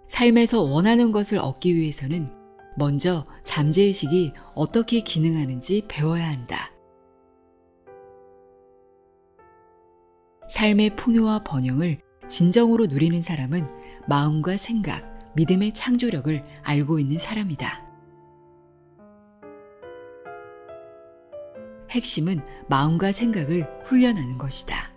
삶에서 원하는 것을 얻기 위해서는 먼저 잠재의식이 어떻게 기능하는지 배워야 한다. 삶의 풍요와 번영을 진정으로 누리는 사람은 마음과 생각, 믿음의 창조력을 알고 있는 사람이다. 핵심은 마음과 생각을 훈련하는 것이다.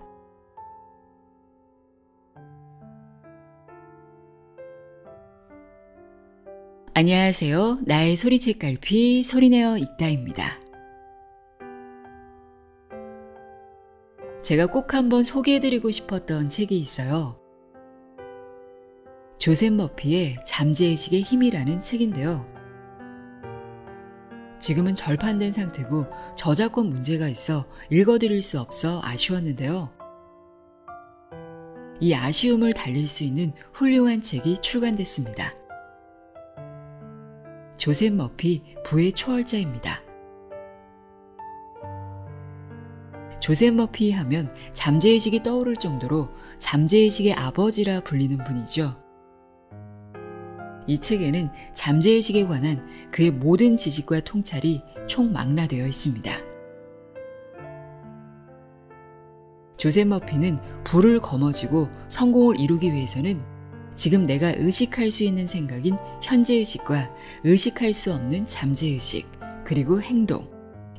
안녕하세요. 나의 소리책 갈피 소리내어 읽다입니다. 제가 꼭 한번 소개해드리고 싶었던 책이 있어요. 조셉 머피의 잠재의식의 힘이라는 책인데요. 지금은 절판된 상태고 저작권 문제가 있어 읽어드릴 수 없어 아쉬웠는데요. 이 아쉬움을 달랠 수 있는 훌륭한 책이 출간됐습니다. 조셉 머피 부의 초월자입니다. 조셉 머피 하면 잠재의식이 떠오를 정도로 잠재의식의 아버지라 불리는 분이죠. 이 책에는 잠재의식에 관한 그의 모든 지식과 통찰이 총망라되어 있습니다. 조셉 머피는 부를 거머쥐고 성공을 이루기 위해서는 지금 내가 의식할 수 있는 생각인 현재의식과 의식할 수 없는 잠재의식, 그리고 행동,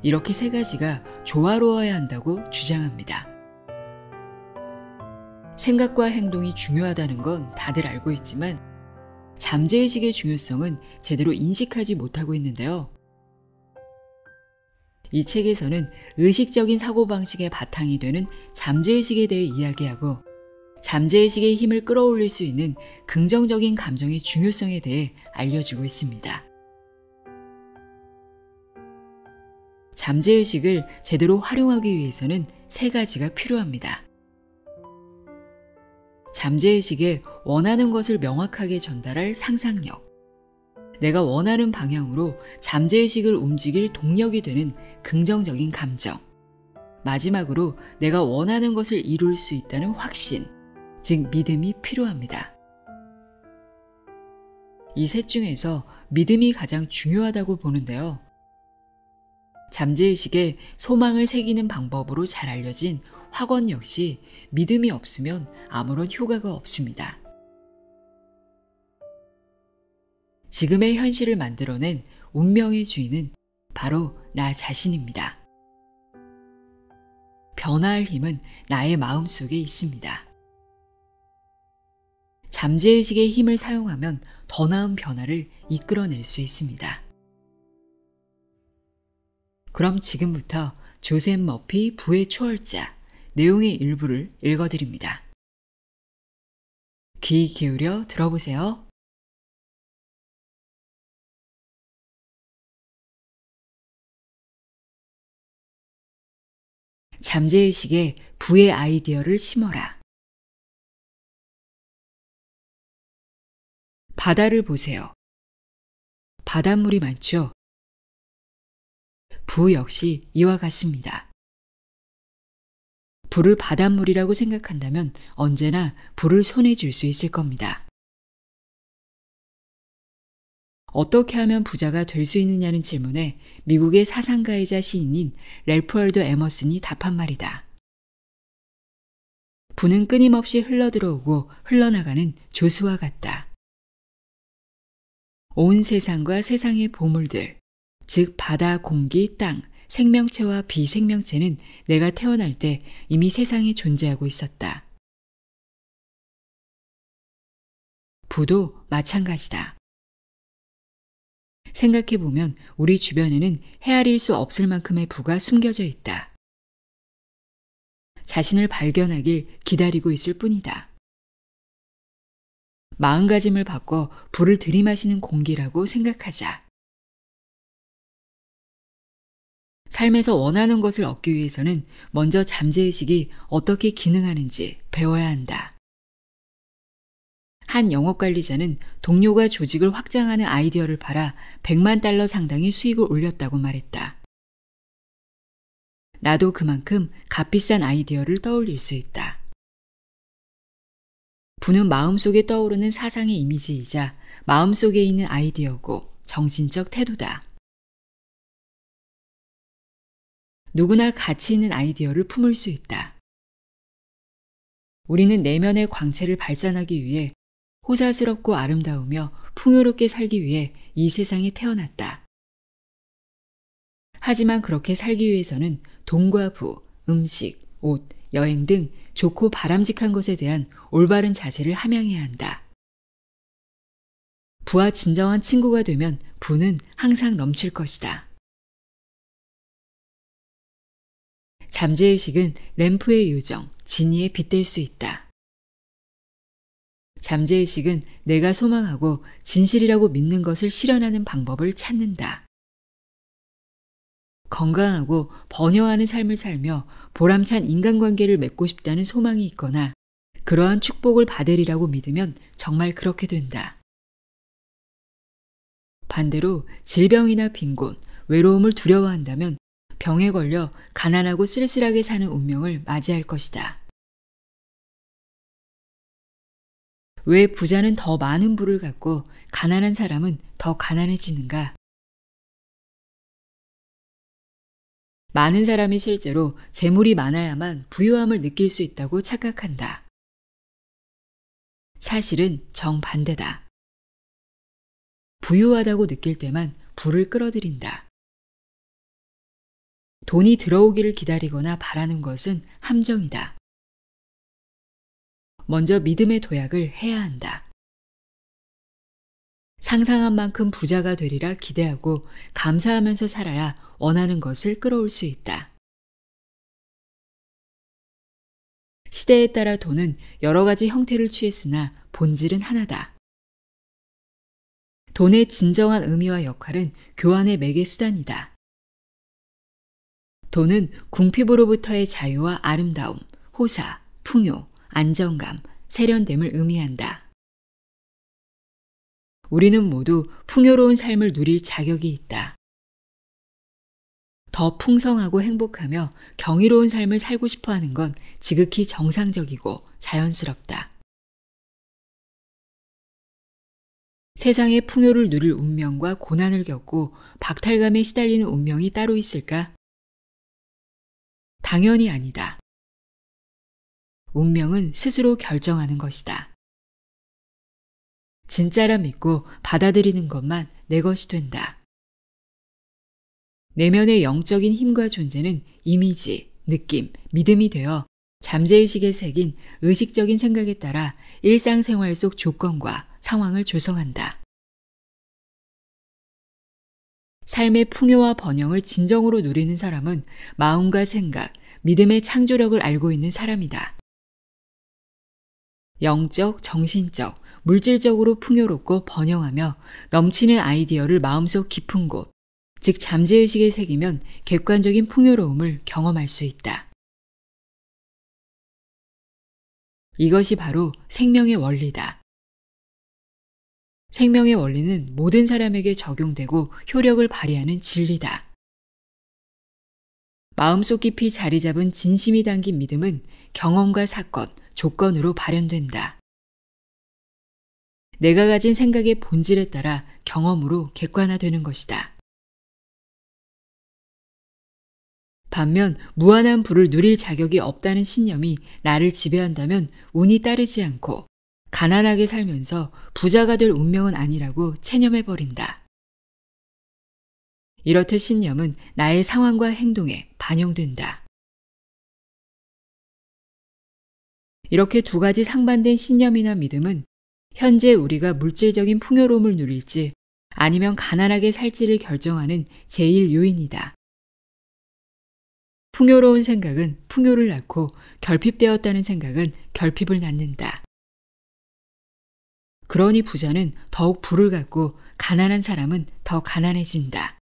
이렇게 세 가지가 조화로워야 한다고 주장합니다. 생각과 행동이 중요하다는 건 다들 알고 있지만 잠재의식의 중요성은 제대로 인식하지 못하고 있는데요. 이 책에서는 의식적인 사고방식의 바탕이 되는 잠재의식에 대해 이야기하고 잠재의식의 힘을 끌어올릴 수 있는 긍정적인 감정의 중요성에 대해 알려주고 있습니다. 잠재의식을 제대로 활용하기 위해서는 세 가지가 필요합니다. 잠재의식에 원하는 것을 명확하게 전달할 상상력, 내가 원하는 방향으로 잠재의식을 움직일 동력이 되는 긍정적인 감정, 마지막으로 내가 원하는 것을 이룰 수 있다는 확신, 즉 믿음이 필요합니다. 이 셋 중에서 믿음이 가장 중요하다고 보는데요. 잠재의식에 소망을 새기는 방법으로 잘 알려진 확언 역시 믿음이 없으면 아무런 효과가 없습니다. 지금의 현실을 만들어낸 운명의 주인은 바로 나 자신입니다. 변화할 힘은 나의 마음속에 있습니다. 잠재의식의 힘을 사용하면 더 나은 변화를 이끌어낼 수 있습니다. 그럼 지금부터 조셉 머피 부의 초월자 내용의 일부를 읽어드립니다. 귀 기울여 들어보세요. 잠재의식에 부의 아이디어를 심어라. 바다를 보세요. 바닷물이 많죠? 부 역시 이와 같습니다. 부를 바닷물이라고 생각한다면 언제나 부를 손에 쥘 수 있을 겁니다. 어떻게 하면 부자가 될 수 있느냐는 질문에 미국의 사상가이자 시인인 랠프 월도 에머슨이 답한 말이다. 부는 끊임없이 흘러들어오고 흘러나가는 조수와 같다. 온 세상과 세상의 보물들, 즉 바다, 공기, 땅, 생명체와 비생명체는 내가 태어날 때 이미 세상에 존재하고 있었다. 부도 마찬가지다. 생각해보면 우리 주변에는 헤아릴 수 없을 만큼의 부가 숨겨져 있다. 자신을 발견하길 기다리고 있을 뿐이다. 마음가짐을 바꿔 부를 들이마시는 공기라고 생각하자. 삶에서 원하는 것을 얻기 위해서는 먼저 잠재의식이 어떻게 기능하는지 배워야 한다. 한 영업관리자는 동료가 조직을 확장하는 아이디어를 팔아 100만 달러 상당의 수익을 올렸다고 말했다. 나도 그만큼 값비싼 아이디어를 떠올릴 수 있다. 부는 마음속에 떠오르는 사상의 이미지이자 마음속에 있는 아이디어고 정신적 태도다. 누구나 가치 있는 아이디어를 품을 수 있다. 우리는 내면의 광채를 발산하기 위해 호사스럽고 아름다우며 풍요롭게 살기 위해 이 세상에 태어났다. 하지만 그렇게 살기 위해서는 돈과 부, 음식, 옷, 여행 등 좋고 바람직한 것에 대한 올바른 자세를 함양해야 한다. 부와 진정한 친구가 되면 부는 항상 넘칠 것이다. 잠재의식은 램프의 요정, 지니에 빗댈 수 있다. 잠재의식은 내가 소망하고 진실이라고 믿는 것을 실현하는 방법을 찾는다. 건강하고 번영하는 삶을 살며 보람찬 인간관계를 맺고 싶다는 소망이 있거나 그러한 축복을 받으리라고 믿으면 정말 그렇게 된다. 반대로 질병이나 빈곤, 외로움을 두려워한다면 병에 걸려 가난하고 쓸쓸하게 사는 운명을 맞이할 것이다. 왜 부자는 더 많은 부를 갖고 가난한 사람은 더 가난해지는가? 많은 사람이 실제로 재물이 많아야만 부유함을 느낄 수 있다고 착각한다. 사실은 정반대다. 부유하다고 느낄 때만 부를 끌어들인다. 돈이 들어오기를 기다리거나 바라는 것은 함정이다. 먼저 믿음의 도약을 해야 한다. 상상한 만큼 부자가 되리라 기대하고 감사하면서 살아야 원하는 것을 끌어올 수 있다. 시대에 따라 돈은 여러 가지 형태를 취했으나 본질은 하나다. 돈의 진정한 의미와 역할은 교환의 매개 수단이다. 돈은 궁핍으로부터의 자유와 아름다움, 호사, 풍요, 안정감, 세련됨을 의미한다. 우리는 모두 풍요로운 삶을 누릴 자격이 있다. 더 풍성하고 행복하며 경이로운 삶을 살고 싶어 하는 건 지극히 정상적이고 자연스럽다. 세상의 풍요를 누릴 운명과 고난을 겪고 박탈감에 시달리는 운명이 따로 있을까? 당연히 아니다. 운명은 스스로 결정하는 것이다. 진짜라 믿고 받아들이는 것만 내 것이 된다. 내면의 영적인 힘과 존재는 이미지, 느낌, 믿음이 되어 잠재의식에 새긴 의식적인 생각에 따라 일상생활 속 조건과 상황을 조성한다. 삶의 풍요와 번영을 진정으로 누리는 사람은 마음과 생각, 믿음의 창조력을 알고 있는 사람이다. 영적, 정신적, 물질적으로 풍요롭고 번영하며 넘치는 아이디어를 마음속 깊은 곳, 즉 잠재의식에 새기면 객관적인 풍요로움을 경험할 수 있다. 이것이 바로 생명의 원리다. 생명의 원리는 모든 사람에게 적용되고 효력을 발휘하는 진리다. 마음속 깊이 자리 잡은 진심이 담긴 믿음은 경험과 사건, 조건으로 발현된다. 내가 가진 생각의 본질에 따라 경험으로 객관화되는 것이다. 반면 무한한 부를 누릴 자격이 없다는 신념이 나를 지배한다면 운이 따르지 않고 가난하게 살면서 부자가 될 운명은 아니라고 체념해버린다. 이렇듯 신념은 나의 상황과 행동에 반영된다. 이렇게 두 가지 상반된 신념이나 믿음은 현재 우리가 물질적인 풍요로움을 누릴지 아니면 가난하게 살지를 결정하는 제1 요인이다. 풍요로운 생각은 풍요를 낳고 결핍되었다는 생각은 결핍을 낳는다. 그러니 부자는 더욱 부를 갖고 가난한 사람은 더 가난해진다.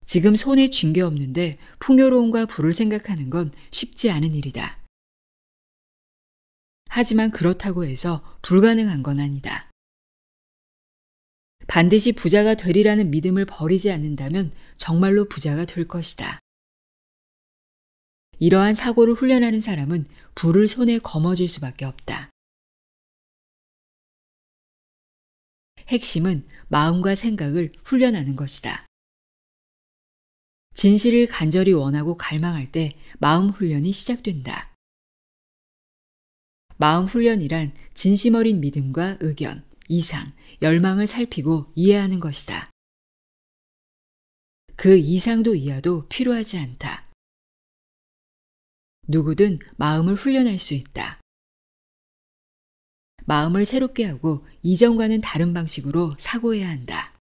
지금 손에 쥔 게 없는데 풍요로움과 부를 생각하는 건 쉽지 않은 일이다. 하지만 그렇다고 해서 불가능한 건 아니다. 반드시 부자가 되리라는 믿음을 버리지 않는다면 정말로 부자가 될 것이다. 이러한 사고를 훈련하는 사람은 불을 손에 거머쥘 수밖에 없다. 핵심은 마음과 생각을 훈련하는 것이다. 진실을 간절히 원하고 갈망할 때 마음 훈련이 시작된다. 마음 훈련이란 진심 어린 믿음과 의견, 이상, 열망을 살피고 이해하는 것이다. 그 이상도 이하도 필요하지 않다. 누구든 마음을 훈련할 수 있다. 마음을 새롭게 하고 이전과는 다른 방식으로 사고해야 한다.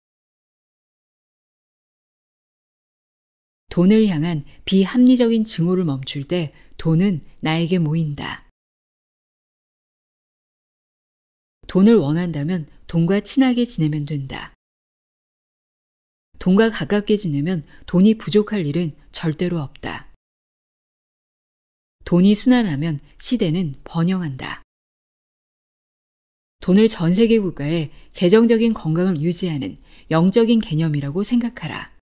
돈을 향한 비합리적인 증오를 멈출 때 돈은 나에게 모인다. 돈을 원한다면 돈과 친하게 지내면 된다. 돈과 가깝게 지내면 돈이 부족할 일은 절대로 없다. 돈이 순환하면 시대는 번영한다. 돈을 전 세계 국가의 재정적인 건강을 유지하는 영적인 개념이라고 생각하라.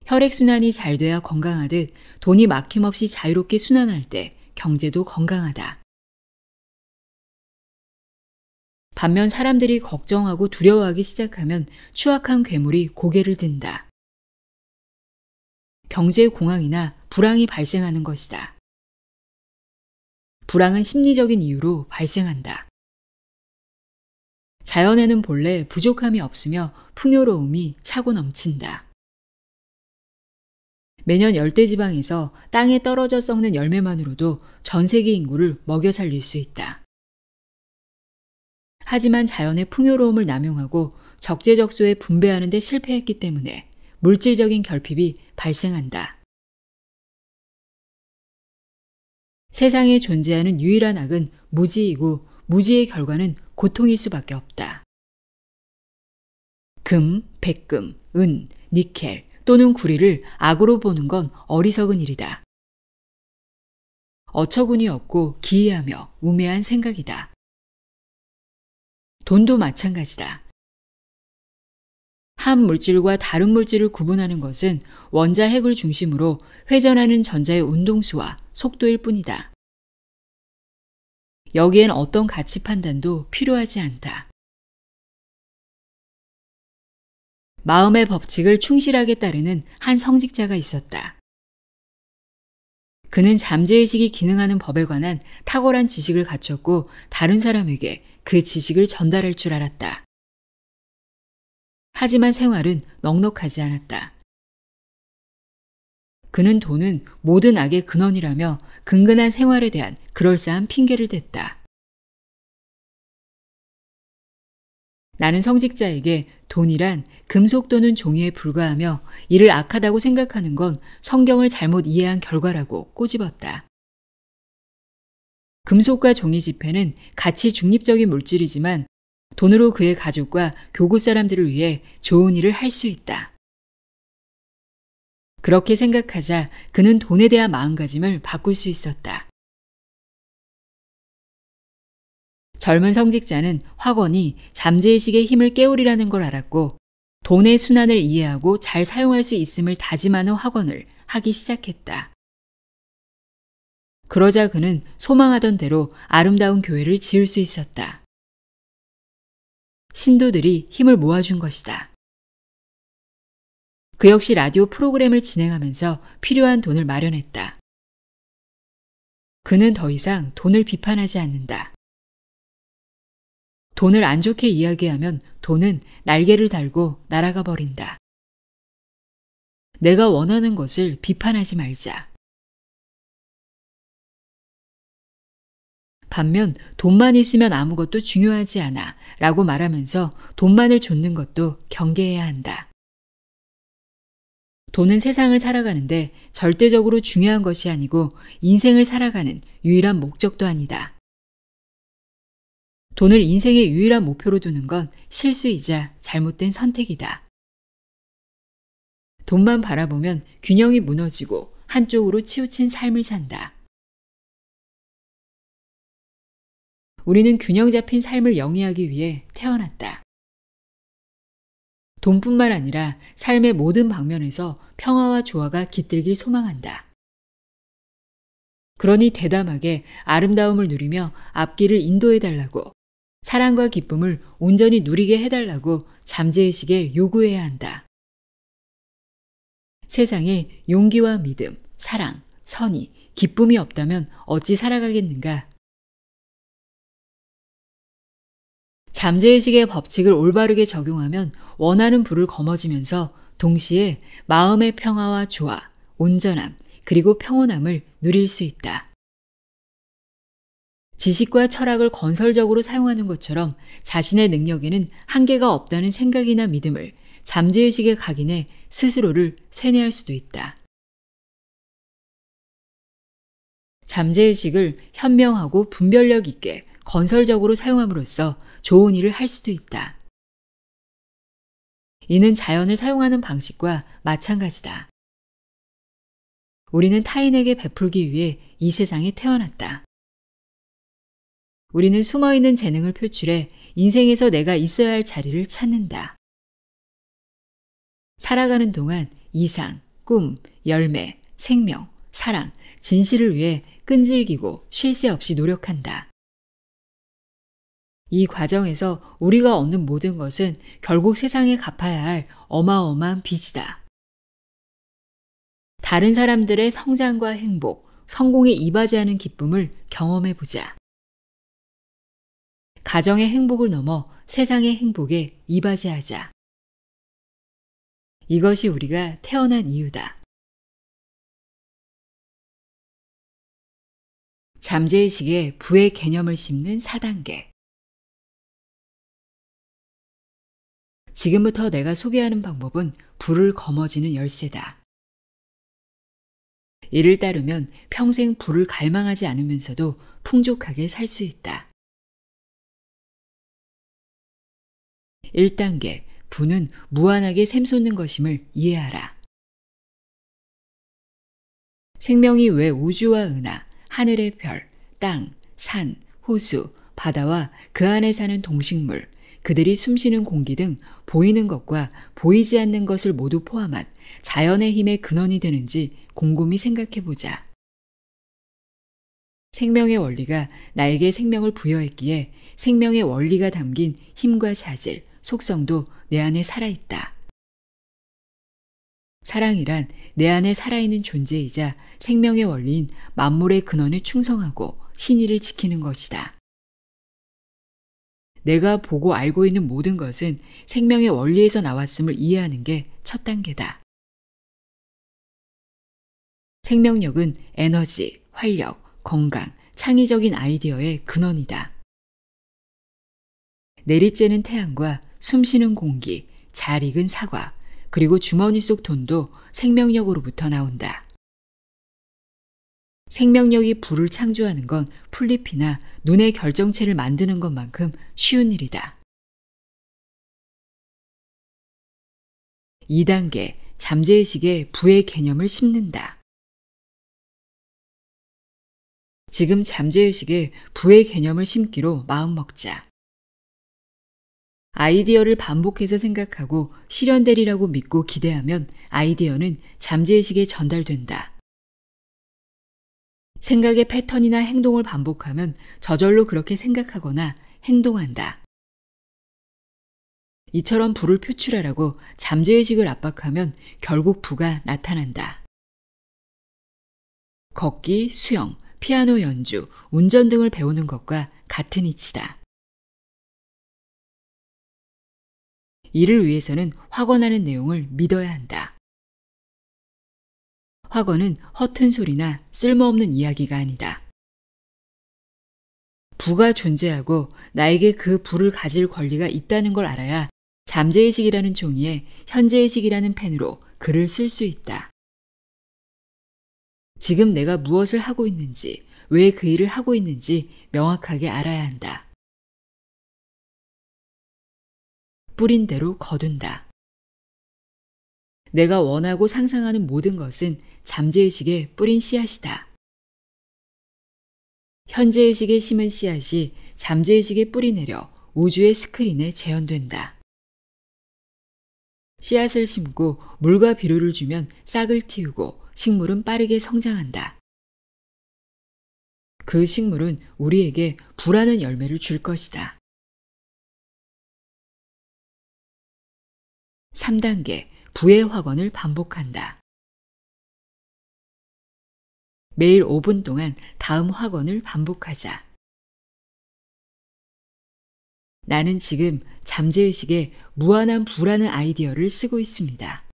혈액순환이 잘 돼야 건강하듯 돈이 막힘없이 자유롭게 순환할 때 경제도 건강하다. 반면 사람들이 걱정하고 두려워하기 시작하면 추악한 괴물이 고개를 든다. 경제 공황이나 불황이 발생하는 것이다. 불황은 심리적인 이유로 발생한다. 자연에는 본래 부족함이 없으며 풍요로움이 차고 넘친다. 매년 열대지방에서 땅에 떨어져 썩는 열매만으로도 전 세계 인구를 먹여 살릴 수 있다. 하지만 자연의 풍요로움을 남용하고 적재적소에 분배하는 데 실패했기 때문에 물질적인 결핍이 발생한다. 세상에 존재하는 유일한 악은 무지이고 무지의 결과는 고통일 수밖에 없다. 금, 백금, 은, 니켈 또는 구리를 악으로 보는 건 어리석은 일이다. 어처구니 없고 기이하며 우매한 생각이다. 돈도 마찬가지다. 한 물질과 다른 물질을 구분하는 것은 원자 핵을 중심으로 회전하는 전자의 운동수와 속도일 뿐이다. 여기엔 어떤 가치 판단도 필요하지 않다. 마음의 법칙을 충실하게 따르는 한 성직자가 있었다. 그는 잠재의식이 기능하는 법에 관한 탁월한 지식을 갖췄고 다른 사람에게 그 지식을 전달할 줄 알았다. 하지만 생활은 넉넉하지 않았다. 그는 돈은 모든 악의 근원이라며 근근한 생활에 대한 그럴싸한 핑계를 댔다. 나는 성직자에게 돈이란 금속 또는 종이에 불과하며 이를 악하다고 생각하는 건 성경을 잘못 이해한 결과라고 꼬집었다. 금속과 종이 지폐는 가치 중립적인 물질이지만 돈으로 그의 가족과 교구 사람들을 위해 좋은 일을 할 수 있다. 그렇게 생각하자 그는 돈에 대한 마음가짐을 바꿀 수 있었다. 젊은 성직자는 확언이 잠재의식의 힘을 깨우리라는 걸 알았고 돈의 순환을 이해하고 잘 사용할 수 있음을 다짐하는 확언을 하기 시작했다. 그러자 그는 소망하던 대로 아름다운 교회를 지을 수 있었다. 신도들이 힘을 모아준 것이다. 그 역시 라디오 프로그램을 진행하면서 필요한 돈을 마련했다. 그는 더 이상 돈을 비판하지 않는다. 돈을 안 좋게 이야기하면 돈은 날개를 달고 날아가 버린다. 내가 원하는 것을 비판하지 말자. 반면 돈만 있으면 아무것도 중요하지 않아 라고 말하면서 돈만을 좇는 것도 경계해야 한다. 돈은 세상을 살아가는데 절대적으로 중요한 것이 아니고 인생을 살아가는 유일한 목적도 아니다. 돈을 인생의 유일한 목표로 두는 건 실수이자 잘못된 선택이다. 돈만 바라보면 균형이 무너지고 한쪽으로 치우친 삶을 산다. 우리는 균형 잡힌 삶을 영위하기 위해 태어났다. 돈뿐만 아니라 삶의 모든 방면에서 평화와 조화가 깃들길 소망한다. 그러니 대담하게 아름다움을 누리며 앞길을 인도해달라고, 사랑과 기쁨을 온전히 누리게 해달라고 잠재의식에 요구해야 한다. 세상에 용기와 믿음, 사랑, 선의, 기쁨이 없다면 어찌 살아가겠는가? 잠재의식의 법칙을 올바르게 적용하면 원하는 부를 거머쥐면서 동시에 마음의 평화와 조화, 온전함, 그리고 평온함을 누릴 수 있다. 지식과 철학을 건설적으로 사용하는 것처럼 자신의 능력에는 한계가 없다는 생각이나 믿음을 잠재의식에 각인해 스스로를 쇠뇌할 수도 있다. 잠재의식을 현명하고 분별력 있게 건설적으로 사용함으로써 좋은 일을 할 수도 있다. 이는 자연을 사용하는 방식과 마찬가지다. 우리는 타인에게 베풀기 위해 이 세상에 태어났다. 우리는 숨어있는 재능을 표출해 인생에서 내가 있어야 할 자리를 찾는다. 살아가는 동안 이상, 꿈, 열매, 생명, 사랑, 진실을 위해 끈질기고 쉴 새 없이 노력한다. 이 과정에서 우리가 얻는 모든 것은 결국 세상에 갚아야 할 어마어마한 빚이다. 다른 사람들의 성장과 행복, 성공에 이바지하는 기쁨을 경험해보자. 가정의 행복을 넘어 세상의 행복에 이바지하자. 이것이 우리가 태어난 이유다. 잠재의식에 부의 개념을 심는 4단계. 지금부터 내가 소개하는 방법은 부를 거머쥐는 열쇠다. 이를 따르면 평생 부를 갈망하지 않으면서도 풍족하게 살 수 있다. 1단계, 부는 무한하게 샘솟는 것임을 이해하라. 생명이 왜 우주와 은하, 하늘의 별, 땅, 산, 호수, 바다와 그 안에 사는 동식물, 그들이 숨쉬는 공기 등 보이는 것과 보이지 않는 것을 모두 포함한 자연의 힘의 근원이 되는지 곰곰이 생각해보자. 생명의 원리가 나에게 생명을 부여했기에 생명의 원리가 담긴 힘과 자질, 속성도 내 안에 살아있다. 사랑이란 내 안에 살아있는 존재이자 생명의 원리인 만물의 근원에 충성하고 신의를 지키는 것이다. 내가 보고 알고 있는 모든 것은 생명의 원리에서 나왔음을 이해하는 게 첫 단계다. 생명력은 에너지, 활력, 건강, 창의적인 아이디어의 근원이다. 내리쬐는 태양과 숨쉬는 공기, 잘 익은 사과, 그리고 주머니 속 돈도 생명력으로부터 나온다. 생명력이 부를 창조하는 건 풀잎이나 눈의 결정체를 만드는 것만큼 쉬운 일이다. 2단계, 잠재의식에 부의 개념을 심는다. 지금 잠재의식에 부의 개념을 심기로 마음먹자. 아이디어를 반복해서 생각하고 실현되리라고 믿고 기대하면 아이디어는 잠재의식에 전달된다. 생각의 패턴이나 행동을 반복하면 저절로 그렇게 생각하거나 행동한다. 이처럼 부를 표출하라고 잠재의식을 압박하면 결국 부가 나타난다. 걷기, 수영, 피아노 연주, 운전 등을 배우는 것과 같은 이치다. 이를 위해서는 확언하는 내용을 믿어야 한다. 확언은 허튼 소리나 쓸모없는 이야기가 아니다. 부가 존재하고 나에게 그 부를 가질 권리가 있다는 걸 알아야 잠재의식이라는 종이에 현재의식이라는 펜으로 글을 쓸 수 있다. 지금 내가 무엇을 하고 있는지, 왜 그 일을 하고 있는지 명확하게 알아야 한다. 뿌린 대로 거둔다. 내가 원하고 상상하는 모든 것은 잠재의식에 뿌린 씨앗이다. 현재의식에 심은 씨앗이 잠재의식에 뿌리내려 우주의 스크린에 재현된다. 씨앗을 심고 물과 비료를 주면 싹을 틔우고 식물은 빠르게 성장한다. 그 식물은 우리에게 불하는 열매를 줄 것이다. 3단계, 부의 확언을 반복한다. 매일 5분 동안 다음 확언을 반복하자. 나는 지금 잠재의식에 무한한 부라는 아이디어를 쓰고 있습니다.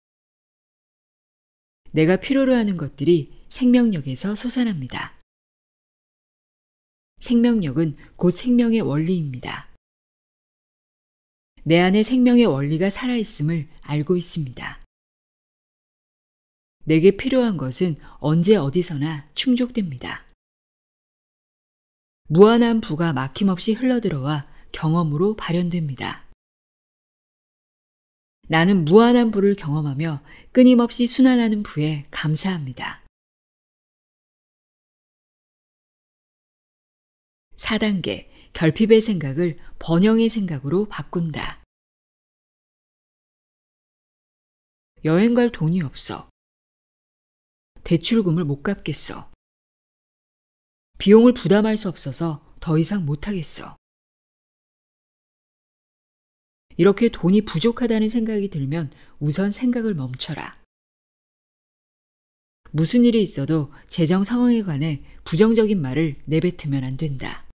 내가 필요로 하는 것들이 생명력에서 솟아납니다. 생명력은 곧 생명의 원리입니다. 내 안에 생명의 원리가 살아있음을 알고 있습니다. 내게 필요한 것은 언제 어디서나 충족됩니다. 무한한 부가 막힘없이 흘러들어와 경험으로 발현됩니다. 나는 무한한 부를 경험하며 끊임없이 순환하는 부에 감사합니다. 4단계, 결핍의 생각을 번영의 생각으로 바꾼다. 여행 갈 돈이 없어. 대출금을 못 갚겠어. 비용을 부담할 수 없어서 더 이상 못하겠어. 이렇게 돈이 부족하다는 생각이 들면 우선 생각을 멈춰라. 무슨 일이 있어도 재정 상황에 관해 부정적인 말을 내뱉으면 안 된다.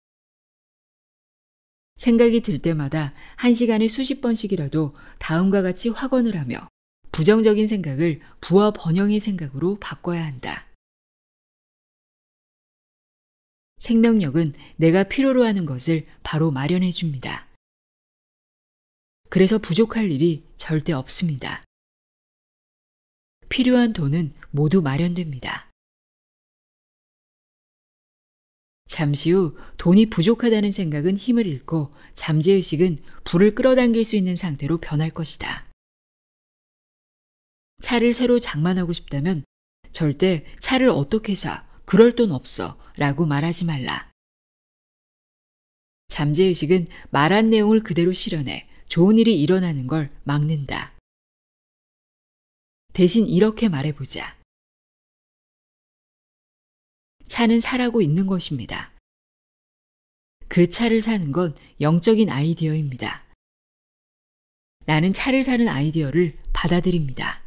생각이 들 때마다 1시간에 수십 번씩이라도 다음과 같이 확언을 하며 부정적인 생각을 부와 번영의 생각으로 바꿔야 한다. 생명력은 내가 필요로 하는 것을 바로 마련해 줍니다. 그래서 부족할 일이 절대 없습니다. 필요한 돈은 모두 마련됩니다. 잠시 후 돈이 부족하다는 생각은 힘을 잃고 잠재의식은 불을 끌어당길 수 있는 상태로 변할 것이다. 차를 새로 장만하고 싶다면 절대 차를 어떻게 사? 그럴 돈 없어 라고 말하지 말라. 잠재의식은 말한 내용을 그대로 실현해 좋은 일이 일어나는 걸 막는다. 대신 이렇게 말해보자. 차는 사라고 있는 것입니다. 그 차를 사는 건 영적인 아이디어입니다. 나는 차를 사는 아이디어를 받아들입니다.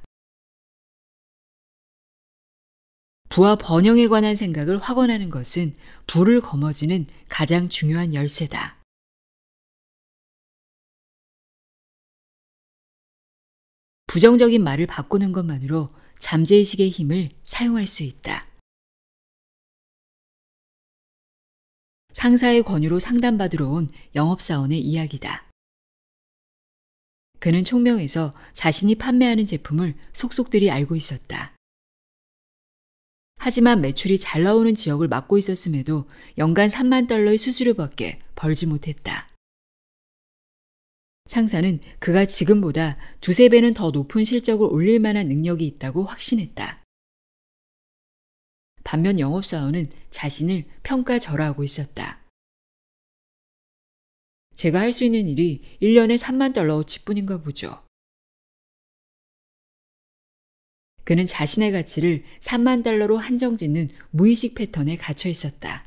부와 번영에 관한 생각을 확언하는 것은 부를 거머쥐는 가장 중요한 열쇠다. 부정적인 말을 바꾸는 것만으로 잠재의식의 힘을 사용할 수 있다. 상사의 권유로 상담받으러 온 영업사원의 이야기다. 그는 총명해서 자신이 판매하는 제품을 속속들이 알고 있었다. 하지만 매출이 잘 나오는 지역을 맡고 있었음에도 연간 3만 달러의 수수료밖에 벌지 못했다. 상사는 그가 지금보다 두세 배는 더 높은 실적을 올릴 만한 능력이 있다고 확신했다. 반면 영업사원은 자신을 평가절하하고 있었다. 제가 할 수 있는 일이 1년에 3만 달러어치뿐인가 보죠. 그는 자신의 가치를 3만 달러로 한정짓는 무의식 패턴에 갇혀 있었다.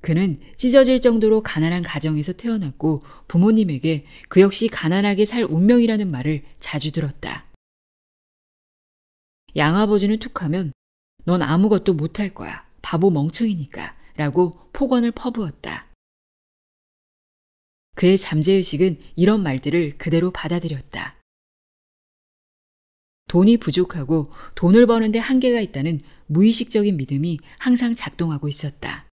그는 찢어질 정도로 가난한 가정에서 태어났고 부모님에게 그 역시 가난하게 살 운명이라는 말을 자주 들었다. 양아버지는 툭하면 넌 아무것도 못할 거야. 바보 멍청이니까 라고 폭언을 퍼부었다. 그의 잠재의식은 이런 말들을 그대로 받아들였다. 돈이 부족하고 돈을 버는데 한계가 있다는 무의식적인 믿음이 항상 작동하고 있었다.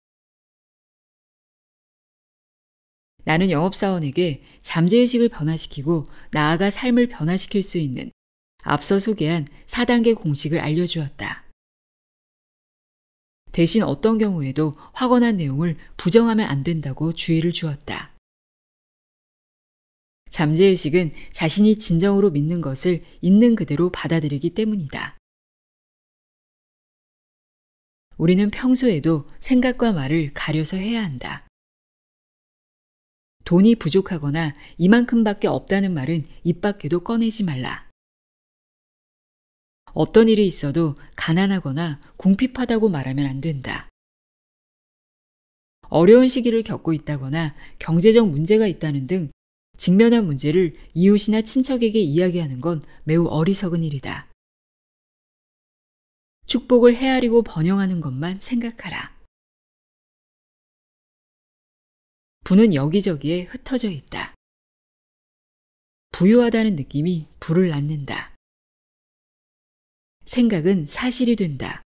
나는 영업사원에게 잠재의식을 변화시키고 나아가 삶을 변화시킬 수 있는 앞서 소개한 4단계 공식을 알려주었다. 대신 어떤 경우에도 확언한 내용을 부정하면 안 된다고 주의를 주었다. 잠재의식은 자신이 진정으로 믿는 것을 있는 그대로 받아들이기 때문이다. 우리는 평소에도 생각과 말을 가려서 해야 한다. 돈이 부족하거나 이만큼밖에 없다는 말은 입 밖에도 꺼내지 말라. 어떤 일이 있어도 가난하거나 궁핍하다고 말하면 안 된다. 어려운 시기를 겪고 있다거나 경제적 문제가 있다는 등 직면한 문제를 이웃이나 친척에게 이야기하는 건 매우 어리석은 일이다. 축복을 헤아리고 번영하는 것만 생각하라. 부는 여기저기에 흩어져 있다. 부유하다는 느낌이 부를 낳는다. 생각은 사실이 된다.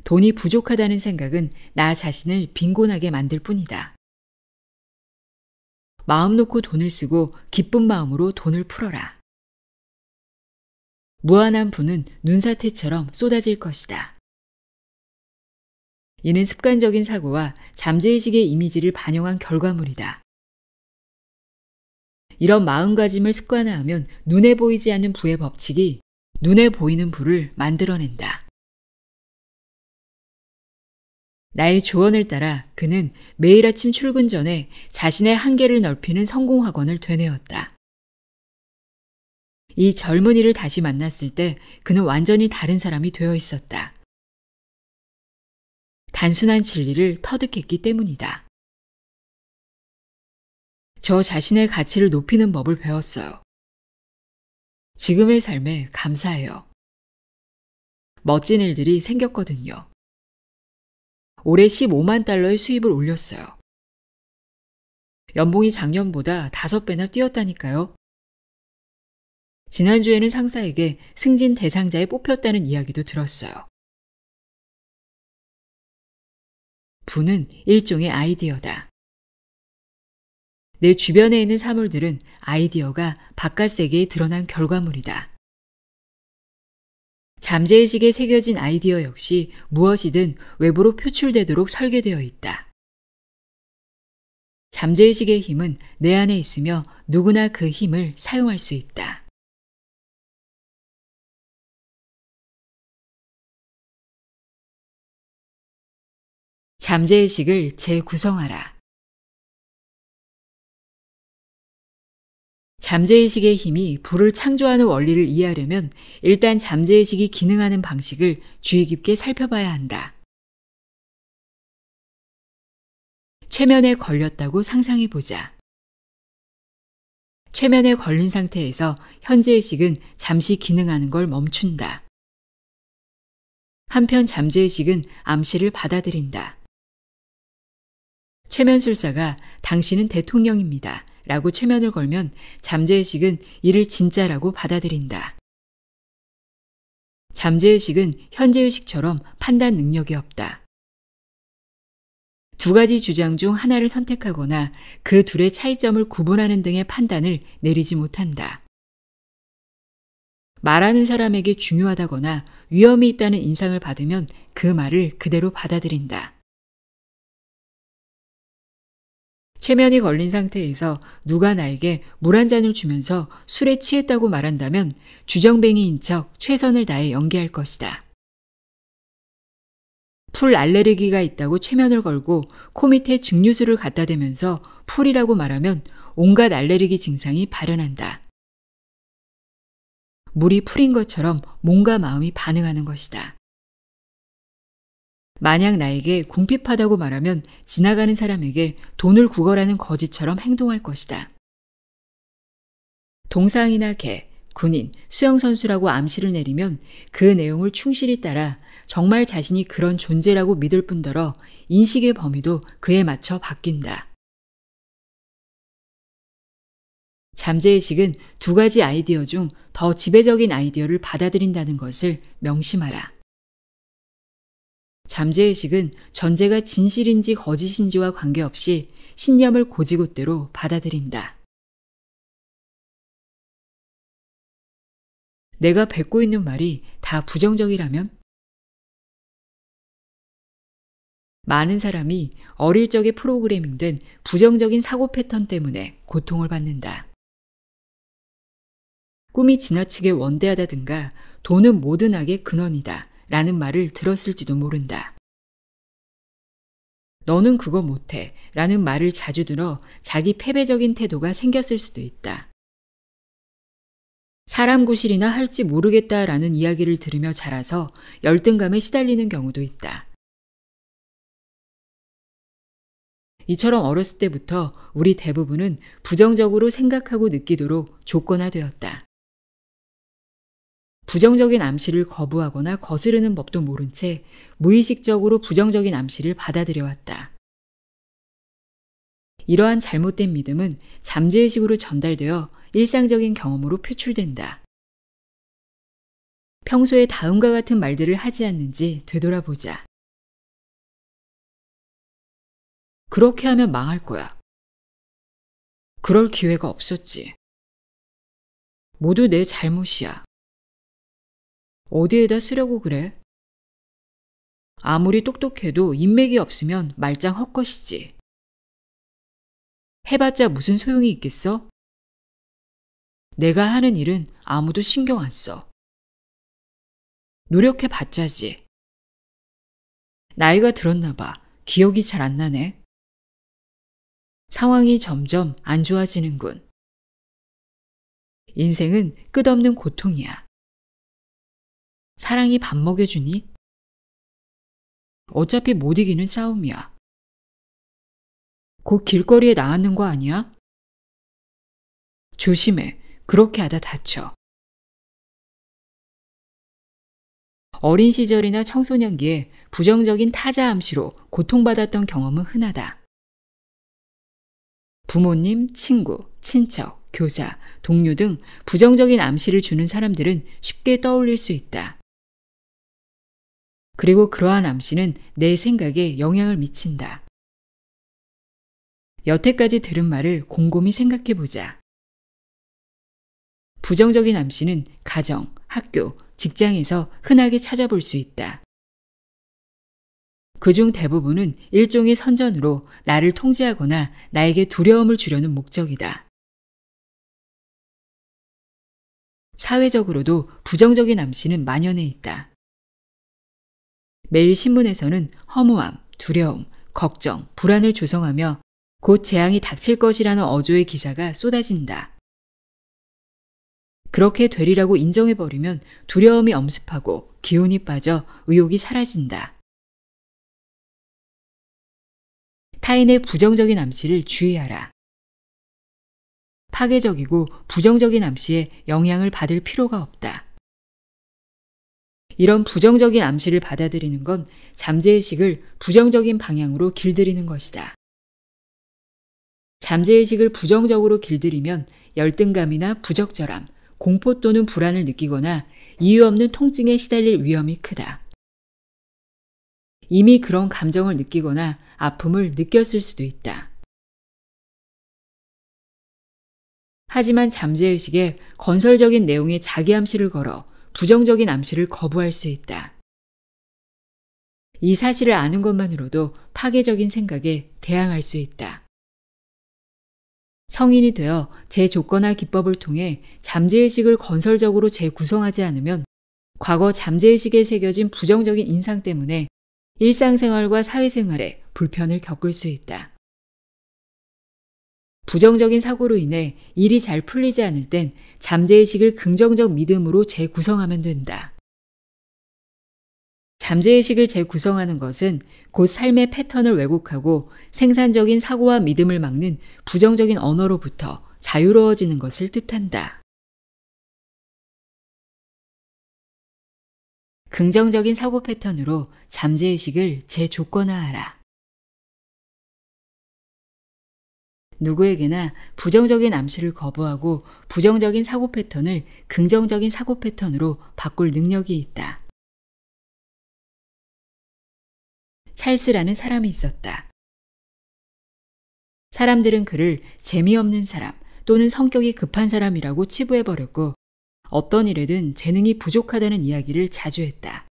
돈이 부족하다는 생각은 나 자신을 빈곤하게 만들 뿐이다. 마음 놓고 돈을 쓰고 기쁜 마음으로 돈을 풀어라. 무한한 부는 눈사태처럼 쏟아질 것이다. 이는 습관적인 사고와 잠재의식의 이미지를 반영한 결과물이다. 이런 마음가짐을 습관화하면 눈에 보이지 않는 부의 법칙이 눈에 보이는 부를 만들어낸다. 나의 조언을 따라 그는 매일 아침 출근 전에 자신의 한계를 넓히는 성공학원을 되뇌었다. 이 젊은이를 다시 만났을 때 그는 완전히 다른 사람이 되어 있었다. 단순한 진리를 터득했기 때문이다. 저 자신의 가치를 높이는 법을 배웠어요. 지금의 삶에 감사해요. 멋진 일들이 생겼거든요. 올해 15만 달러의 수입을 올렸어요. 연봉이 작년보다 5배나 뛰었다니까요. 지난주에는 상사에게 승진 대상자에 뽑혔다는 이야기도 들었어요. 부는 일종의 아이디어다. 내 주변에 있는 사물들은 아이디어가 바깥 세계에 드러난 결과물이다. 잠재의식에 새겨진 아이디어 역시 무엇이든 외부로 표출되도록 설계되어 있다. 잠재의식의 힘은 내 안에 있으며 누구나 그 힘을 사용할 수 있다. 잠재의식을 재구성하라. 잠재의식의 힘이 부를 창조하는 원리를 이해하려면 일단 잠재의식이 기능하는 방식을 주의 깊게 살펴봐야 한다. 최면에 걸렸다고 상상해보자. 최면에 걸린 상태에서 현재의식은 잠시 기능하는 걸 멈춘다. 한편 잠재의식은 암시를 받아들인다. 최면술사가 당신은 대통령입니다. 라고 최면을 걸면 잠재의식은 이를 진짜라고 받아들인다. 잠재의식은 현재의식처럼 판단 능력이 없다. 두 가지 주장 중 하나를 선택하거나 그 둘의 차이점을 구분하는 등의 판단을 내리지 못한다. 말하는 사람에게 중요하다거나 위험이 있다는 인상을 받으면 그 말을 그대로 받아들인다. 최면이 걸린 상태에서 누가 나에게 물 한 잔을 주면서 술에 취했다고 말한다면 주정뱅이인 척 최선을 다해 연기할 것이다. 풀 알레르기가 있다고 최면을 걸고 코 밑에 증류수를 갖다 대면서 풀이라고 말하면 온갖 알레르기 증상이 발현한다. 물이 풀인 것처럼 몸과 마음이 반응하는 것이다. 만약 나에게 궁핍하다고 말하면 지나가는 사람에게 돈을 구걸하는 거지처럼 행동할 것이다. 동상이나 개, 군인, 수영선수라고 암시를 내리면 그 내용을 충실히 따라 정말 자신이 그런 존재라고 믿을 뿐더러 인식의 범위도 그에 맞춰 바뀐다. 잠재의식은 두 가지 아이디어 중 더 지배적인 아이디어를 받아들인다는 것을 명심하라. 잠재의식은 전제가 진실인지 거짓인지와 관계없이 신념을 고지곳대로 받아들인다. 내가 뱉고 있는 말이 다 부정적이라면? 많은 사람이 어릴 적에 프로그래밍된 부정적인 사고 패턴 때문에 고통을 받는다. 꿈이 지나치게 원대하다든가 돈은 모든 악의 근원이다 라는 말을 들었을지도 모른다. 너는 그거 못해 라는 말을 자주 들어 자기 패배적인 태도가 생겼을 수도 있다. 사람 구실이나 할지 모르겠다라는 이야기를 들으며 자라서 열등감에 시달리는 경우도 있다. 이처럼 어렸을 때부터 우리 대부분은 부정적으로 생각하고 느끼도록 조건화되었다. 부정적인 암시를 거부하거나 거스르는 법도 모른 채 무의식적으로 부정적인 암시를 받아들여왔다. 이러한 잘못된 믿음은 잠재의식으로 전달되어 일상적인 경험으로 표출된다. 평소에 다음과 같은 말들을 하지 않는지 되돌아보자. 그렇게 하면 망할 거야. 그럴 기회가 없었지. 모두 내 잘못이야. 어디에다 쓰려고 그래? 아무리 똑똑해도 인맥이 없으면 말짱 헛것이지. 해봤자 무슨 소용이 있겠어? 내가 하는 일은 아무도 신경 안 써. 노력해봤자지. 나이가 들었나 봐. 기억이 잘 안 나네. 상황이 점점 안 좋아지는군. 인생은 끝없는 고통이야. 사랑이 밥 먹여주니? 어차피 못 이기는 싸움이야. 곧 길거리에 나앉는 거 아니야? 조심해. 그렇게 하다 다쳐. 어린 시절이나 청소년기에 부정적인 타자 암시로 고통받았던 경험은 흔하다. 부모님, 친구, 친척, 교사, 동료 등 부정적인 암시를 주는 사람들은 쉽게 떠올릴 수 있다. 그리고 그러한 암시는 내 생각에 영향을 미친다. 여태까지 들은 말을 곰곰이 생각해보자. 부정적인 암시는 가정, 학교, 직장에서 흔하게 찾아볼 수 있다. 그중 대부분은 일종의 선전으로 나를 통제하거나 나에게 두려움을 주려는 목적이다. 사회적으로도 부정적인 암시는 만연해 있다. 매일 신문에서는 허무함, 두려움, 걱정, 불안을 조성하며 곧 재앙이 닥칠 것이라는 어조의 기사가 쏟아진다. 그렇게 되리라고 인정해버리면 두려움이 엄습하고 기운이 빠져 의욕이 사라진다. 타인의 부정적인 암시를 주의하라. 파괴적이고 부정적인 암시에 영향을 받을 필요가 없다. 이런 부정적인 암시를 받아들이는 건 잠재의식을 부정적인 방향으로 길들이는 것이다. 잠재의식을 부정적으로 길들이면 열등감이나 부적절함, 공포 또는 불안을 느끼거나 이유 없는 통증에 시달릴 위험이 크다. 이미 그런 감정을 느끼거나 아픔을 느꼈을 수도 있다. 하지만 잠재의식에 건설적인 내용의 자기 암시를 걸어 부정적인 암시를 거부할 수 있다. 이 사실을 아는 것만으로도 파괴적인 생각에 대항할 수 있다. 성인이 되어 재조건화 기법을 통해 잠재의식을 건설적으로 재구성하지 않으면 과거 잠재의식에 새겨진 부정적인 인상 때문에 일상생활과 사회생활에 불편을 겪을 수 있다. 부정적인 사고로 인해 일이 잘 풀리지 않을 땐 잠재의식을 긍정적 믿음으로 재구성하면 된다. 잠재의식을 재구성하는 것은 곧 삶의 패턴을 왜곡하고 생산적인 사고와 믿음을 막는 부정적인 언어로부터 자유로워지는 것을 뜻한다. 긍정적인 사고 패턴으로 잠재의식을 재조건화하라. 누구에게나 부정적인 암시를 거부하고 부정적인 사고 패턴을 긍정적인 사고 패턴으로 바꿀 능력이 있다. 찰스라는 사람이 있었다. 사람들은 그를 재미없는 사람 또는 성격이 급한 사람이라고 치부해버렸고 어떤 일에든 재능이 부족하다는 이야기를 자주 했다.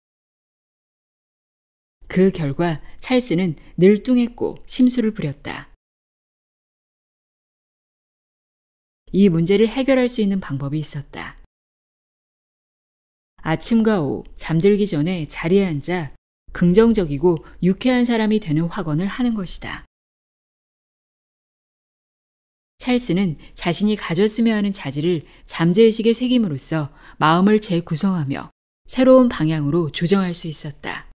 그 결과 찰스는 늘 뚱했고 심술을 부렸다. 이 문제를 해결할 수 있는 방법이 있었다. 아침과 오후 잠들기 전에 자리에 앉아 긍정적이고 유쾌한 사람이 되는 확언을 하는 것이다. 찰스는 자신이 가졌으면 하는 자질을 잠재의식에 새김으로써 마음을 재구성하며 새로운 방향으로 조정할 수 있었다.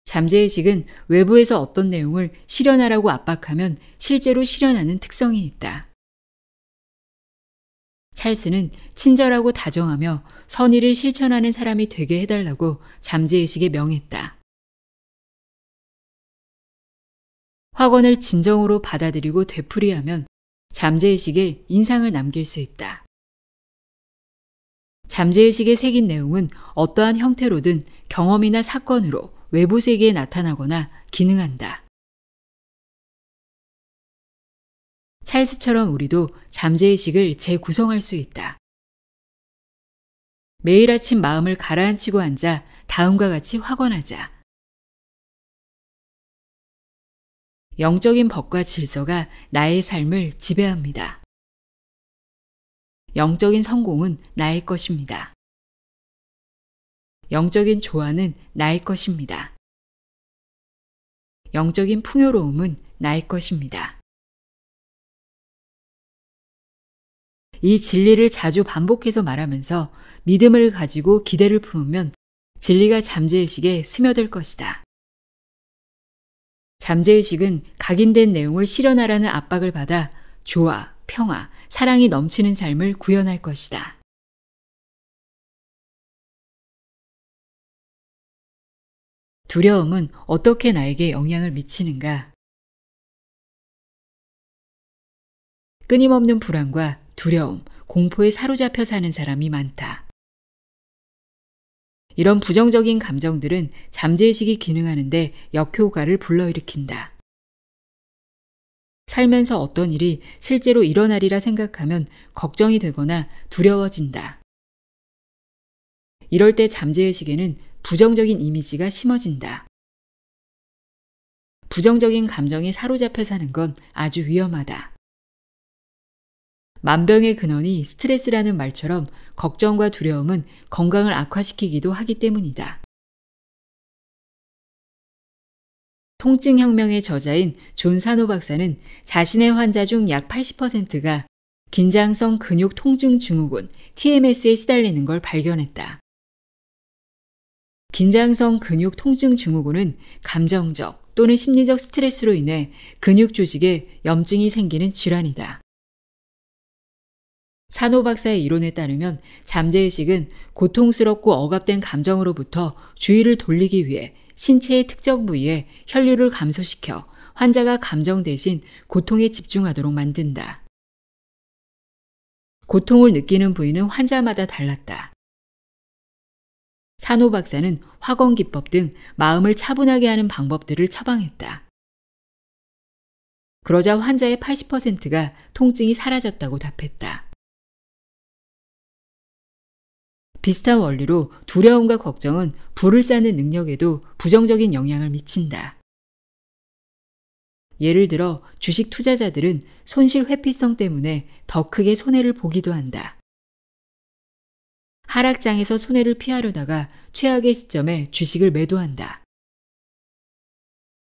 잠재의식은 외부에서 어떤 내용을 실현하라고 압박하면 실제로 실현하는 특성이 있다. 찰스는 친절하고 다정하며 선의를 실천하는 사람이 되게 해달라고 잠재의식에 명했다. 확언을 진정으로 받아들이고 되풀이하면 잠재의식에 인상을 남길 수 있다. 잠재의식에 새긴 내용은 어떠한 형태로든 경험이나 사건으로 외부 세계에 나타나거나 기능한다. 찰스처럼 우리도 잠재의식을 재구성할 수 있다. 매일 아침 마음을 가라앉히고 앉아 다음과 같이 확언하자. 영적인 법과 질서가 나의 삶을 지배합니다. 영적인 성공은 나의 것입니다. 영적인 조화는 나의 것입니다. 영적인 풍요로움은 나의 것입니다. 이 진리를 자주 반복해서 말하면서 믿음을 가지고 기대를 품으면 진리가 잠재의식에 스며들 것이다. 잠재의식은 각인된 내용을 실현하라는 압박을 받아 조화, 평화, 사랑이 넘치는 삶을 구현할 것이다. 두려움은 어떻게 나에게 영향을 미치는가? 끊임없는 불안과 두려움, 공포에 사로잡혀 사는 사람이 많다. 이런 부정적인 감정들은 잠재의식이 기능하는데 역효과를 불러일으킨다. 살면서 어떤 일이 실제로 일어나리라 생각하면 걱정이 되거나 두려워진다. 이럴 때 잠재의식에는 부정적인 이미지가 심어진다. 부정적인 감정에 사로잡혀 사는 건 아주 위험하다. 만병의 근원이 스트레스라는 말처럼 걱정과 두려움은 건강을 악화시키기도 하기 때문이다. 통증혁명의 저자인 존 사노 박사는 자신의 환자 중 약 80%가 긴장성 근육 통증 증후군 TMS에 시달리는 걸 발견했다. 긴장성 근육 통증 증후군은 감정적 또는 심리적 스트레스로 인해 근육 조직에 염증이 생기는 질환이다. 사노 박사의 이론에 따르면 잠재의식은 고통스럽고 억압된 감정으로부터 주의를 돌리기 위해 신체의 특정 부위에 혈류를 감소시켜 환자가 감정 대신 고통에 집중하도록 만든다. 고통을 느끼는 부위는 환자마다 달랐다. 사노 박사는 확언 기법 등 마음을 차분하게 하는 방법들을 처방했다. 그러자 환자의 80%가 통증이 사라졌다고 답했다. 비슷한 원리로 두려움과 걱정은 불을 쌓는 능력에도 부정적인 영향을 미친다. 예를 들어 주식 투자자들은 손실 회피성 때문에 더 크게 손해를 보기도 한다. 하락장에서 손해를 피하려다가 최악의 시점에 주식을 매도한다.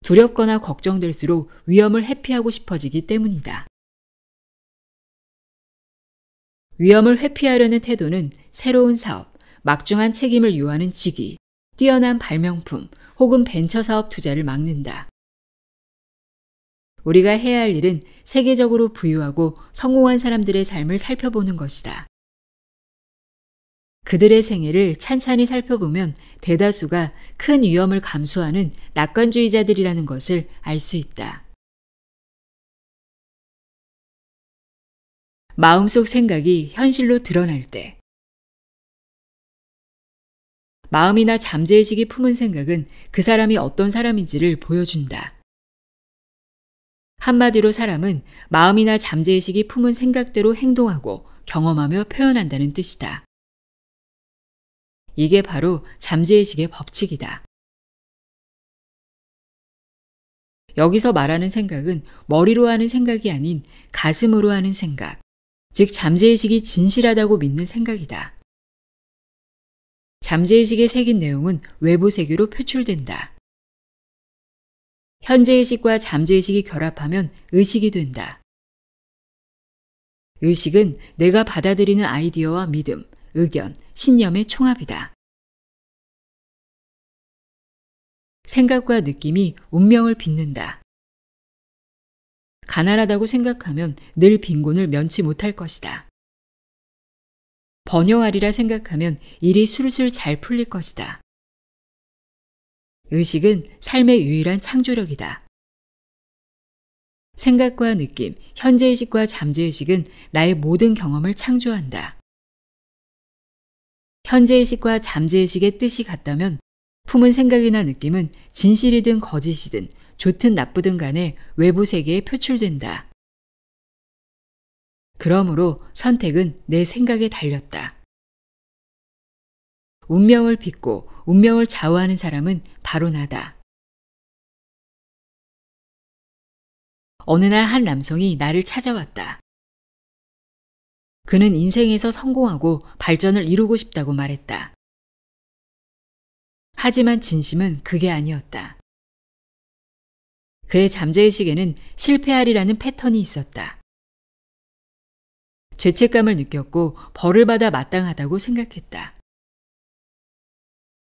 두렵거나 걱정될수록 위험을 회피하고 싶어지기 때문이다. 위험을 회피하려는 태도는 새로운 사업, 막중한 책임을 요하는 직위, 뛰어난 발명품 혹은 벤처 사업 투자를 막는다. 우리가 해야 할 일은 세계적으로 부유하고 성공한 사람들의 삶을 살펴보는 것이다. 그들의 생애를 찬찬히 살펴보면 대다수가 큰 위험을 감수하는 낙관주의자들이라는 것을 알 수 있다. 마음속 생각이 현실로 드러날 때 마음이나 잠재의식이 품은 생각은 그 사람이 어떤 사람인지를 보여준다. 한마디로 사람은 마음이나 잠재의식이 품은 생각대로 행동하고 경험하며 표현한다는 뜻이다. 이게 바로 잠재의식의 법칙이다. 여기서 말하는 생각은 머리로 하는 생각이 아닌 가슴으로 하는 생각, 즉 잠재의식이 진실하다고 믿는 생각이다. 잠재의식에 새긴 내용은 외부 세계로 표출된다. 현재의식과 잠재의식이 결합하면 의식이 된다. 의식은 내가 받아들이는 아이디어와 믿음, 의견, 신념의 총합이다. 생각과 느낌이 운명을 빚는다. 가난하다고 생각하면 늘 빈곤을 면치 못할 것이다. 번영하리라 생각하면 일이 술술 잘 풀릴 것이다. 의식은 삶의 유일한 창조력이다. 생각과 느낌, 현재의식과 잠재의식은 나의 모든 경험을 창조한다. 현재의식과 잠재의식의 뜻이 같다면 품은 생각이나 느낌은 진실이든 거짓이든 좋든 나쁘든 간에 외부 세계에 표출된다. 그러므로 선택은 내 생각에 달렸다. 운명을 빚고 운명을 좌우하는 사람은 바로 나다. 어느 날 한 남성이 나를 찾아왔다. 그는 인생에서 성공하고 발전을 이루고 싶다고 말했다. 하지만 진심은 그게 아니었다. 그의 잠재의식에는 실패하리라는 패턴이 있었다. 죄책감을 느꼈고 벌을 받아 마땅하다고 생각했다.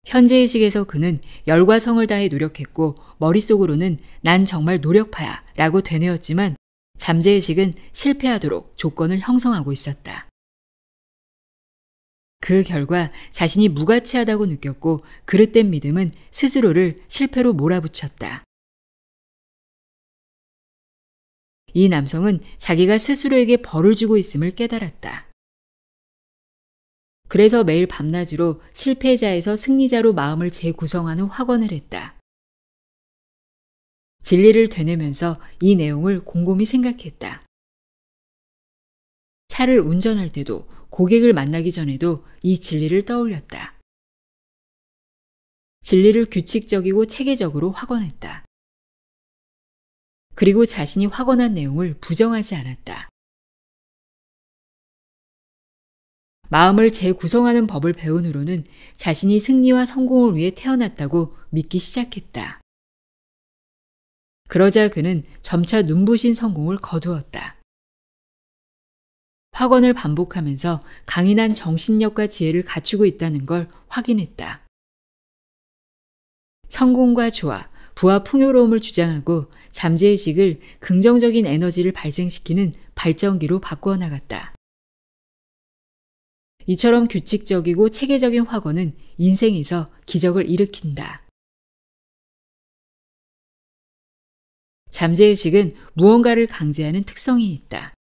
현재의식에서 그는 열과 성을 다해 노력했고 머릿속으로는 난 정말 노력파야 라고 되뇌었지만 잠재의식은 실패하도록 조건을 형성하고 있었다. 그 결과 자신이 무가치하다고 느꼈고 그릇된 믿음은 스스로를 실패로 몰아붙였다. 이 남성은 자기가 스스로에게 벌을 주고 있음을 깨달았다. 그래서 매일 밤낮으로 실패자에서 승리자로 마음을 재구성하는 확언을 했다. 진리를 되뇌면서 이 내용을 곰곰이 생각했다. 차를 운전할 때도 고객을 만나기 전에도 이 진리를 떠올렸다. 진리를 규칙적이고 체계적으로 확언했다. 그리고 자신이 확언한 내용을 부정하지 않았다. 마음을 재구성하는 법을 배운 후로는 자신이 승리와 성공을 위해 태어났다고 믿기 시작했다. 그러자 그는 점차 눈부신 성공을 거두었다. 확언을 반복하면서 강인한 정신력과 지혜를 갖추고 있다는 걸 확인했다. 성공과 조화, 부와 풍요로움을 주장하고 잠재의식을 긍정적인 에너지를 발생시키는 발전기로 바꾸어 나갔다. 이처럼 규칙적이고 체계적인 확언은 인생에서 기적을 일으킨다. 잠재의식은 무언가를 강제하는 특성이 있다.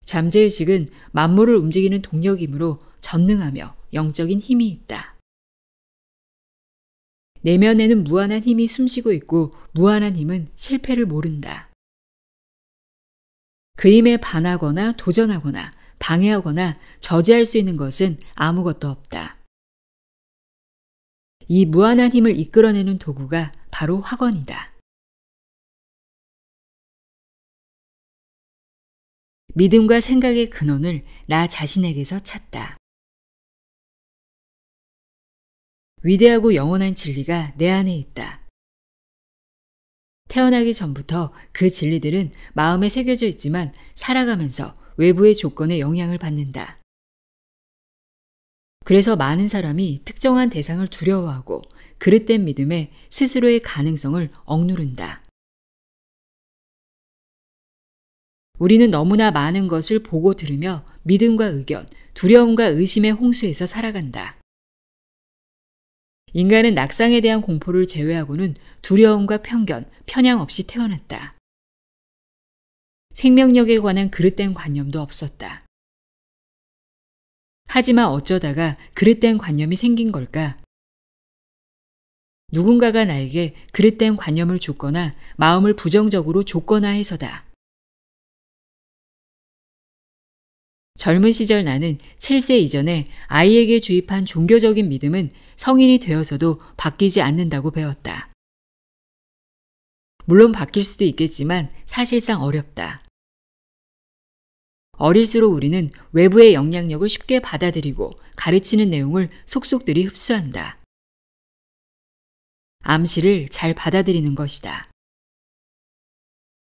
잠재의식은 만물을 움직이는 동력이므로 전능하며 영적인 힘이 있다. 내면에는 무한한 힘이 숨쉬고 있고 무한한 힘은 실패를 모른다. 그 힘에 반하거나 도전하거나 방해하거나 저지할 수 있는 것은 아무것도 없다. 이 무한한 힘을 이끌어내는 도구가 바로 확언이다. 믿음과 생각의 근원을 나 자신에게서 찾다. 위대하고 영원한 진리가 내 안에 있다. 태어나기 전부터 그 진리들은 마음에 새겨져 있지만 살아가면서 외부의 조건에 영향을 받는다. 그래서 많은 사람이 특정한 대상을 두려워하고 그릇된 믿음에 스스로의 가능성을 억누른다. 우리는 너무나 많은 것을 보고 들으며 믿음과 의견, 두려움과 의심의 홍수에서 살아간다. 인간은 낙상에 대한 공포를 제외하고는 두려움과 편견, 편향 없이 태어났다. 생명력에 관한 그릇된 관념도 없었다. 하지만 어쩌다가 그릇된 관념이 생긴 걸까? 누군가가 나에게 그릇된 관념을 줬거나 마음을 부정적으로 줬거나해서다. 젊은 시절 나는 7세 이전에 아이에게 주입한 종교적인 믿음은 성인이 되어서도 바뀌지 않는다고 배웠다. 물론 바뀔 수도 있겠지만 사실상 어렵다. 어릴수록 우리는 외부의 영향력을 쉽게 받아들이고 가르치는 내용을 속속들이 흡수한다. 암시를 잘 받아들이는 것이다.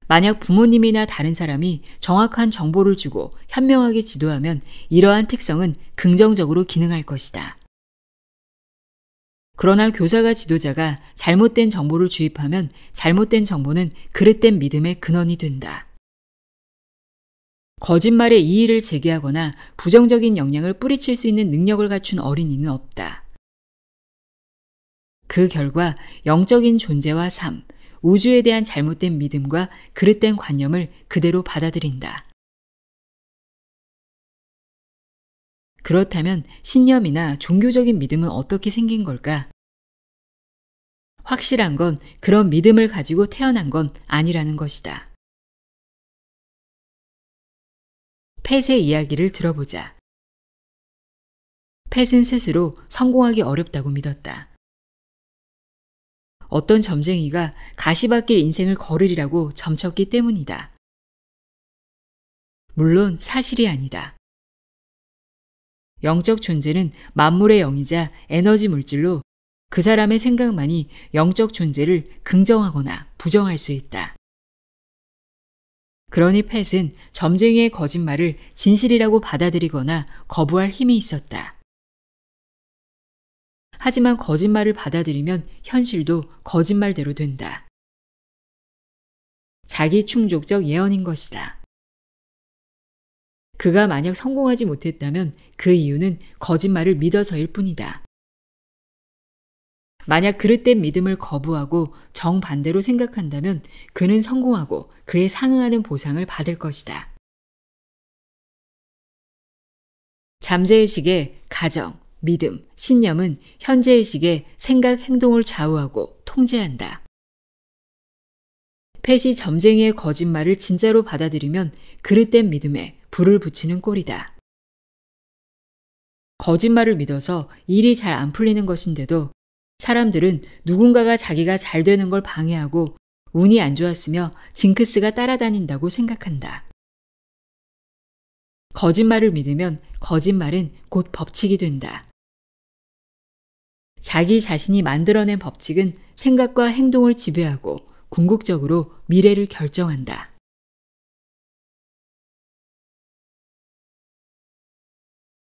만약 부모님이나 다른 사람이 정확한 정보를 주고 현명하게 지도하면 이러한 특성은 긍정적으로 기능할 것이다. 그러나 교사가 지도자가 잘못된 정보를 주입하면 잘못된 정보는 그릇된 믿음의 근원이 된다. 거짓말의 이의를 제기하거나 부정적인 영향을 뿌리칠 수 있는 능력을 갖춘 어린이는 없다. 그 결과 영적인 존재와 삶, 우주에 대한 잘못된 믿음과 그릇된 관념을 그대로 받아들인다. 그렇다면 신념이나 종교적인 믿음은 어떻게 생긴 걸까? 확실한 건 그런 믿음을 가지고 태어난 건 아니라는 것이다. 펫의 이야기를 들어보자. 펫은 스스로 성공하기 어렵다고 믿었다. 어떤 점쟁이가 가시밭길 인생을 걸으리라고 점쳤기 때문이다. 물론 사실이 아니다. 영적 존재는 만물의 영이자 에너지 물질로 그 사람의 생각만이 영적 존재를 긍정하거나 부정할 수 있다. 그러니 펫은 점쟁이의 거짓말을 진실이라고 받아들이거나 거부할 힘이 있었다. 하지만 거짓말을 받아들이면 현실도 거짓말대로 된다. 자기 충족적 예언인 것이다. 그가 만약 성공하지 못했다면 그 이유는 거짓말을 믿어서일 뿐이다. 만약 그릇된 믿음을 거부하고 정반대로 생각한다면 그는 성공하고 그에 상응하는 보상을 받을 것이다. 잠재의식의 가정, 믿음, 신념은 현재의식의 생각, 행동을 좌우하고 통제한다. 펫이 점쟁이의 거짓말을 진짜로 받아들이면 그릇된 믿음에 불을 붙이는 꼴이다. 거짓말을 믿어서 일이 잘 안 풀리는 것인데도 사람들은 누군가가 자기가 잘 되는 걸 방해하고 운이 안 좋았으며 징크스가 따라다닌다고 생각한다. 거짓말을 믿으면 거짓말은 곧 법칙이 된다. 자기 자신이 만들어낸 법칙은 생각과 행동을 지배하고 궁극적으로 미래를 결정한다.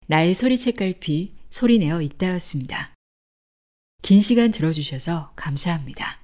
나의 소리책 갈피 소리내어 읽다였습니다. 긴 시간 들어주셔서 감사합니다.